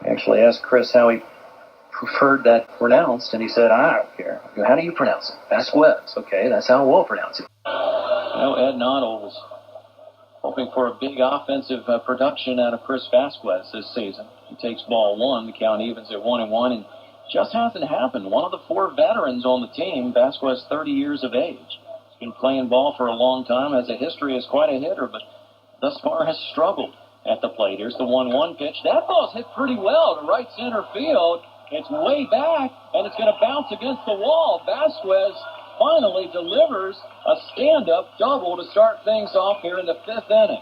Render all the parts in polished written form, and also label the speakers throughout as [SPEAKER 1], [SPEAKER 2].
[SPEAKER 1] I actually asked Chris how he preferred that pronounced, and he said, I don't care. I go, how do you pronounce it? Vasquez. Okay, that's how we'll pronounce it. Ed Noddle was hoping for a big offensive production out of Chris Vasquez this season. He takes ball one. The count evens at 1-1, and just hasn't happened. One of the four veterans on the team, Vasquez, 30 years of age. He's been playing ball for a long time, has a history as quite a hitter, but thus far has struggled at the plate. Here's the 1-1 pitch. That ball's hit pretty well to right center field. It's way back, and it's going to bounce against the wall. Vasquez finally delivers a stand-up double to start things off here in the fifth inning.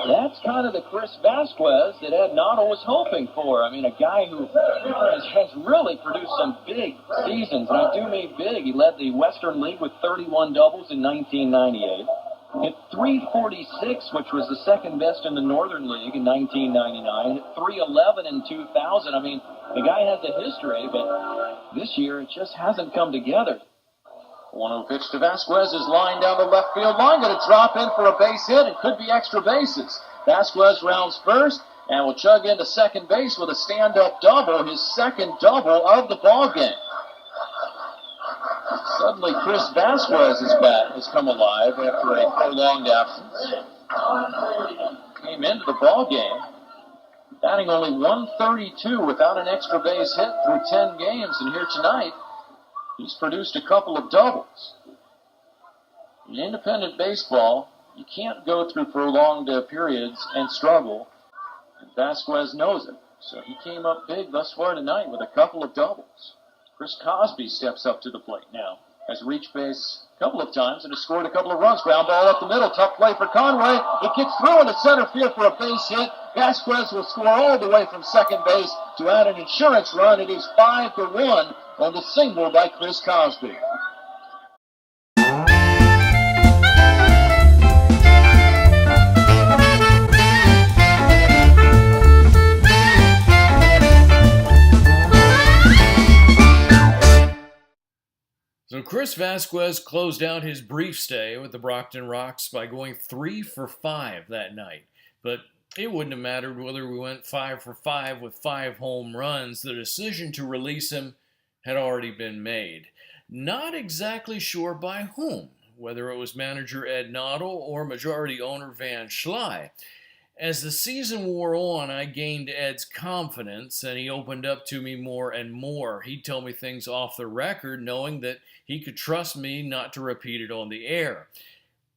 [SPEAKER 1] That's kind of the Chris Vasquez that Ed Noddle was hoping for. I mean, a guy who has really produced some big seasons, and I do mean big. He led the Western League with 31 doubles in 1998. Hit .346, which was the second best in the Northern League in 1999. Hit .311 in 2000. I mean, the guy has a history, but this year it just hasn't come together. 1-0 pitch to Vasquez is lined down the left field line. Going to drop in for a base hit. It could be extra bases. Vasquez rounds first and will chug into second base with a stand-up double, his second double of the ballgame. Suddenly, Chris Vasquez's bat has come alive after a prolonged absence. Came into the ball game, batting only .132 without an extra base hit through 10 games, and here tonight, he's produced a couple of doubles. In independent baseball, you can't go through prolonged periods and struggle, and Vasquez knows it. So he came up big thus far tonight with a couple of doubles. Chris Cosby steps up to the plate now. Has reached base a couple of times and has scored a couple of runs. Ground ball up the middle. Tough play for Conway. It gets through into center field for a base hit. Vasquez will score all the way from second base to add an insurance run. It is 5-1 on the single by Chris Cosby.
[SPEAKER 2] So Chris Vasquez closed out his brief stay with the Brockton Rox by going 3 for 5 that night. But it wouldn't have mattered whether we went 5 for 5 with 5 home runs. The decision to release him had already been made. Not exactly sure by whom, whether it was manager Ed Noddle or majority owner Van Schley. As the season wore on, I gained Ed's confidence, and he opened up to me more and more. He'd tell me things off the record, knowing that he could trust me not to repeat it on the air.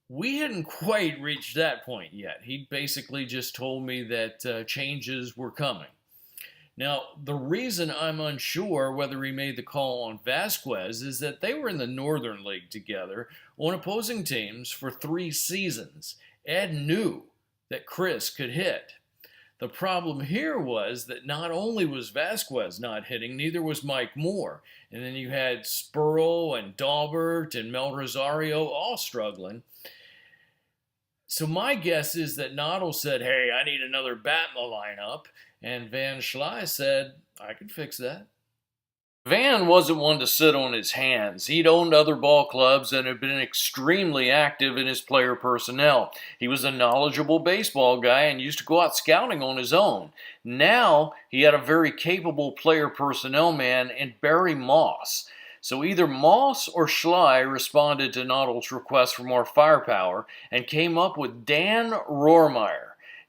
[SPEAKER 2] We hadn't quite reached that point yet. He basically just told me that changes were coming. Now, the reason I'm unsure whether he made the call on Vasquez is that they were in the Northern League together on opposing teams for 3 seasons. Ed knew that Chris could hit. The problem here was that not only was Vasquez not hitting, neither was Mike Moore. And then you had Spurl and Daubert and Mel Rosario all struggling. So my guess is that Noddle said, hey, I need another bat in the lineup. And Van Schley said, I can fix that. Van wasn't one to sit on his hands. He'd owned other ball clubs and had been extremely active in his player personnel. He was a knowledgeable baseball guy and used to go out scouting on his own. Now he had a very capable player personnel man in Barry Moss. So either Moss or Schley responded to Noddle's request for more firepower and came up with Dan Rohrmeyer.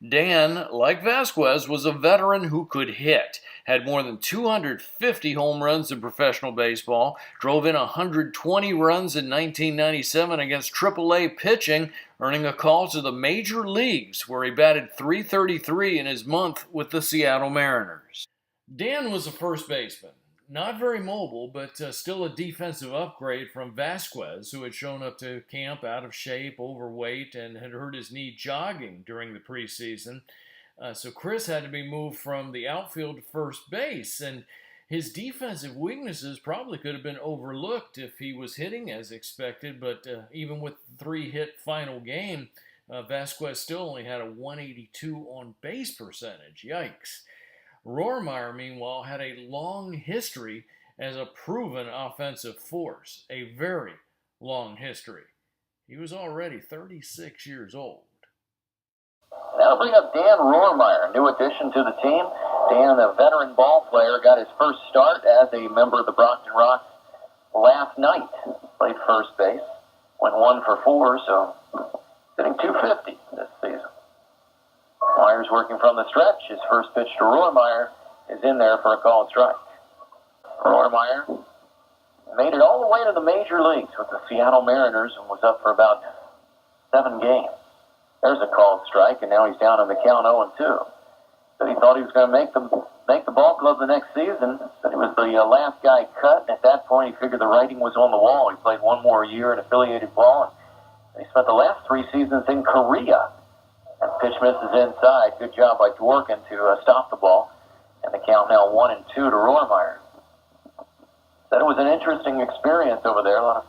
[SPEAKER 2] Dan, like Vasquez, was a veteran who could hit, had more than 250 home runs in professional baseball, drove in 120 runs in 1997 against AAA pitching, earning a call to the major leagues where he batted .333 in his month with the Seattle Mariners. Dan was a first baseman. Not very mobile, but still a defensive upgrade from Vasquez, who had shown up to camp out of shape, overweight, and had hurt his knee jogging during the preseason. So Chris had to be moved from the outfield to first base, and his defensive weaknesses probably could have been overlooked if he was hitting as expected, but even with the 3-hit final game, Vasquez still only had a .182 on-base percentage. Yikes. Rohrmeyer, meanwhile, had a long history as a proven offensive force, a very long history. He was already 36 years old.
[SPEAKER 1] Now bring up Dan Rohrmeyer, new addition to the team. Dan, the veteran ball player, got his first start as a member of the Brockton Rox last night. Played first base, went 1 for 4, so hitting .250 this season. Myers working from the stretch. His first pitch to Rohrmeyer is in there for a called strike. Rohrmeyer made it all the way to the major leagues with the Seattle Mariners and was up for about 7 games. There's a called strike, and now he's down in the count 0-2. Said he thought he was going to make the ball club the next season. Said he was the last guy cut, and at that point he figured the writing was on the wall. He played 1 more year in affiliated ball, and he spent the last 3 seasons in Korea. And pitch misses inside. Good job by Dworkin to stop the ball. And the count now 1-2 to Rohrmeyer. Said it was an interesting experience over there, a lot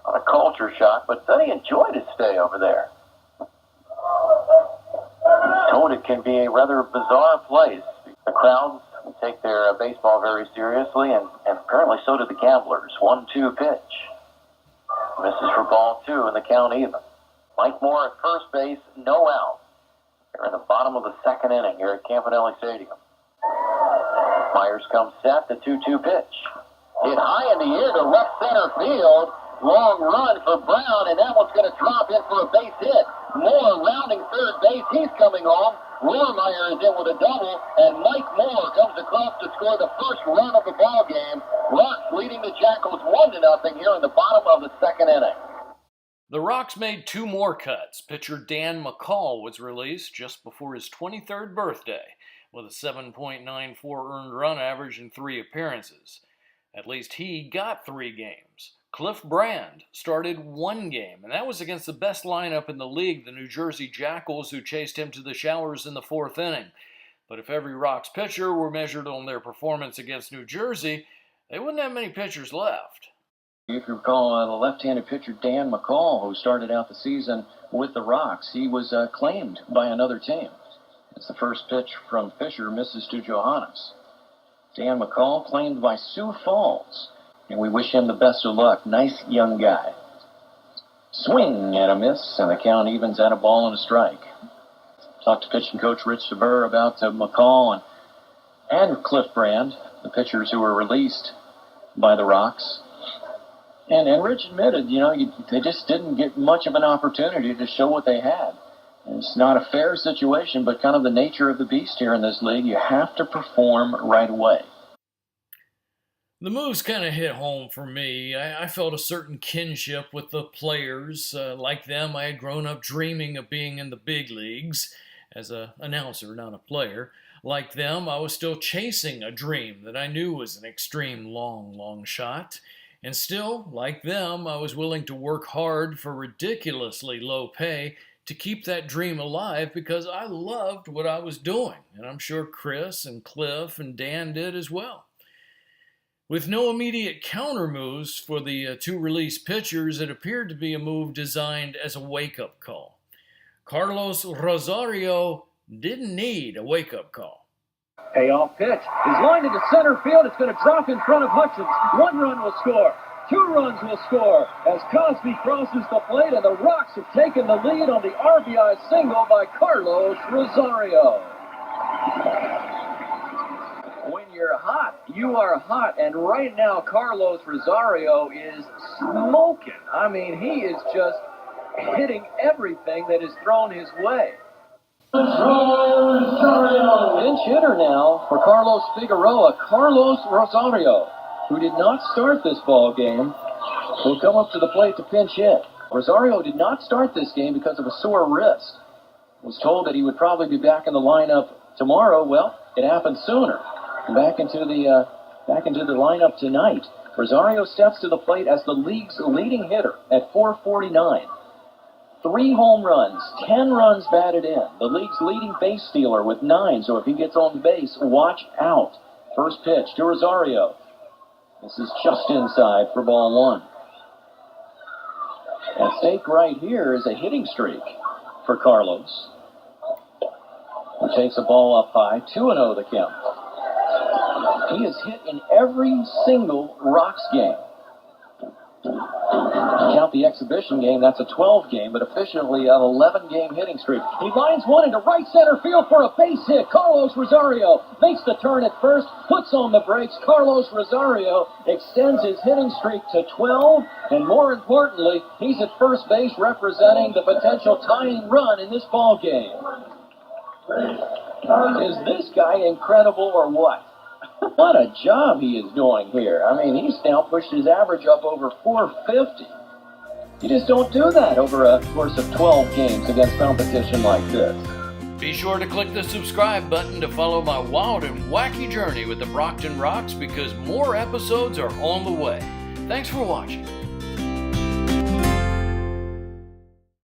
[SPEAKER 1] of culture shock, but said he enjoyed his stay over there. Told it can be a rather bizarre place. The crowds take their baseball very seriously, and apparently so do the gamblers. 1-2 pitch. Misses for ball 2, and the count even. Mike Moore at first base, no out. They're in the bottom of the 2nd inning here at Campanelli Stadium. Myers comes set, the 2-2 pitch. Hit high in the air to left center field. Long run for Brown, and that one's going to drop in for a base hit. Moore rounding third base. He's coming home. Rohrmeyer is in with a double, and Mike Moore comes across to score the first run of the ball game. Rox leading the Jackals 1-0 here in the bottom of the 2nd inning.
[SPEAKER 2] The Rox made 2 more cuts. Pitcher Dan McCall was released just before his 23rd birthday with a 7.94 earned run average in 3 appearances. At least he got 3 games. Cliff Brand started 1 game, and that was against the best lineup in the league, the New Jersey Jackals, who chased him to the showers in the 4th inning. But if every Rox pitcher were measured on their performance against New Jersey, they wouldn't have many pitchers left.
[SPEAKER 1] If you recall, the left-handed pitcher Dan McCall, who started out the season with the Rox, he was claimed by another team. It's the first pitch from Fisher, misses to Johannes. Dan McCall claimed by Sioux Falls, and we wish him the best of luck. Nice young guy. Swing and a miss, and the count evens at a ball and a strike. Talked to pitching coach Rich DeBurr about McCall and Cliff Brand, the pitchers who were released by the Rox. And Rich admitted, they just didn't get much of an opportunity to show what they had. And it's not a fair situation, but kind of the nature of the beast here in this league. You have to perform right away.
[SPEAKER 2] The moves kind of hit home for me. I felt a certain kinship with the players. Like them, I had grown up dreaming of being in the big leagues as an announcer, not a player. Like them, I was still chasing a dream that I knew was an extreme long shot. And still, like them, I was willing to work hard for ridiculously low pay to keep that dream alive because I loved what I was doing. And I'm sure Chris and Cliff and Dan did as well. With no immediate counter moves for the 2 released pitchers, it appeared to be a move designed as a wake-up call. Carlos Rosario didn't need a wake-up call.
[SPEAKER 1] Payoff pitch is lined into center field. It's going to drop in front of Hutchins. 1 run will score. 2 runs will score as Cosby crosses the plate, and the Rox have taken the lead on the RBI single by Carlos Rosario. When you're hot, you are hot, and right now Carlos Rosario is smoking. I mean, he is just hitting everything that is thrown his way. Pinch hitter now for Carlos Figueroa. Carlos Rosario, who did not start this ball game, will come up to the plate to pinch hit. Rosario did not start this game because of a sore wrist. Was told that he would probably be back in the lineup tomorrow. Well, it happened sooner. Back into the lineup tonight. Rosario steps to the plate as the league's leading hitter at .449. 3 home runs, 10 runs batted in. The league's leading base stealer with 9, so if he gets on base, watch out. First pitch to Rosario. This is just inside for ball 1. At stake right here is a hitting streak for Carlos, who takes a ball up high. 2-0 the count. He is hit in every single Rox game. Count the exhibition game, that's a 12 game, but officially an 11-game hitting streak. He lines one into right center field for a base hit. Carlos Rosario makes the turn at first, puts on the brakes. Carlos Rosario extends his hitting streak to 12, and more importantly, he's at first base representing the potential tying run in this ball game. Is this guy incredible or what? What a job he is doing here. I mean, he's now pushed his average up over 450. You just don't do that over a course of 12 games against competition like this.
[SPEAKER 2] Be sure to click the subscribe button to follow my wild and wacky journey with the Brockton Rox, because more episodes are on the way. Thanks for watching.